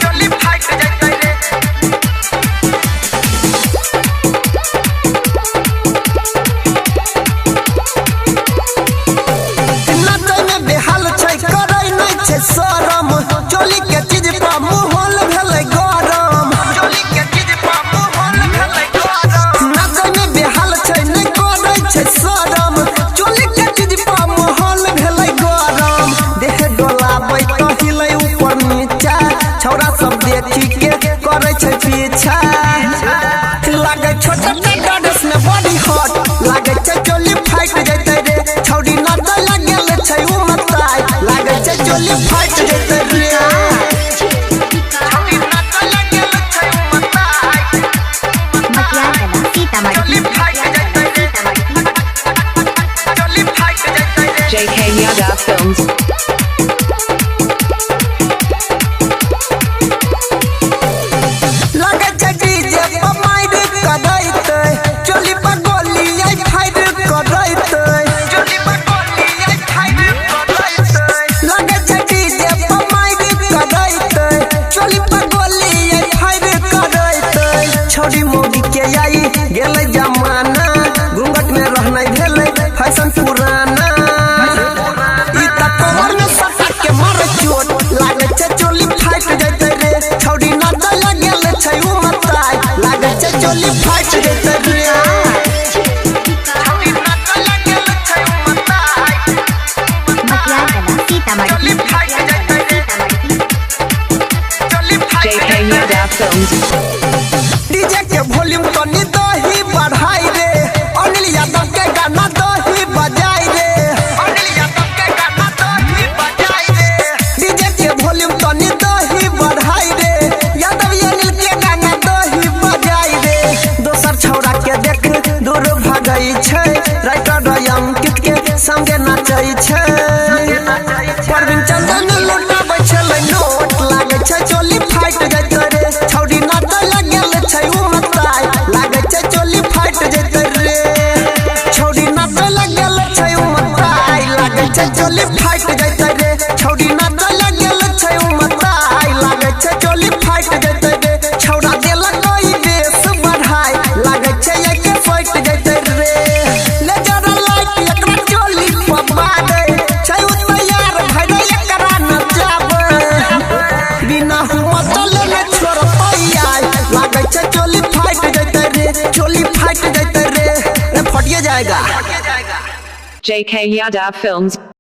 चोली फाट जाते रे। नाचे में बेहाल छै करे नहीं छै शरम, चोली के चीज पर मुहल भेलै गरम। चोली के चीज पर मुहल भेलै गरम। नाचे में बेहाल छै नहीं करे छै शरम, चोली के चीज पर मुहल भेलै गरम। देह डोलाबै तो हिलै ऊपर नीचा, छौरा सब देखी के करे छै पीछा। लागे छोटा छोटा ड्रेस में बॉडी हॉट, लागे छै चोली फाट जैते रे। छौड़ी नाचे लगल छै उ मताई, लागे छै चोली फाट जैते रे। छौड़ी नाचे लगल छै उ मताई, चोली फाट जैते रे। चोली फाट जैते रे। JK Yadav Films. लागे छै डीजे पर माइर करैते, चोली पर गोली आई फाइट करैते। चोली पर गोली आई फाइट करैते। लागे छै डीजे पर माइर करैते, चोली पर गोली आई फाइट करैते। छोड़ी मोगी के आई गेलै जमाना, घूंघट में रहनाइ भेलै फैशन पुराना। ई त कमर में सटा के मारे चोट, लागे छै चोली फाट जैते रे। छौड़ी नाचे लगल छै उ मताई, लागे छै चोली फाट जैते रे। छौड़ी नाचे लगल छै उ मताई, चोली फाट जैते रे। चोली फाट JK जैते रे। Yadav Films. डीजे के वॉल्यूम तनी दही बढ़ाई रे, अनिल यादव के गाना दही बजाई रे। अनिल यादव के गाना दही बजाई रे। डीजे के वॉल्यूम तनी दही बढ़ाई रे, यादव अनिल के गाना दही बजाई रे। दोसर छौरा के देख दूर भागई छै, राइटर अंकित के संगे नाचै छै। परवीन चंदन लुटाबै छलै नोट, लागे छै चोली फाट जैते रे। छौड़ी नाचे लगल छै उ मताई, लागे छै चोली फाट जैते रे। छौड़ी नाचे लगल छै उ मताई, लागे छै चोली फाट जैते रे। छौड़ी नाचे लगल छै उ मताई, लागे छै चोली फाट जैते रे। छौड़ा देलक कोई बेस बढ़ाई, लागे छै एके फाट जैते रे। ले जरा लाइट एकरा चोली पर बादै छै उ तैयार भइले एकरा नचाबै। बिना हुआ चले न छोड़ पैयाई, लागे छै चोली फाट जैते रे। चोली फाट जैते रे, फटिए जाएगा। JK Yadav Films.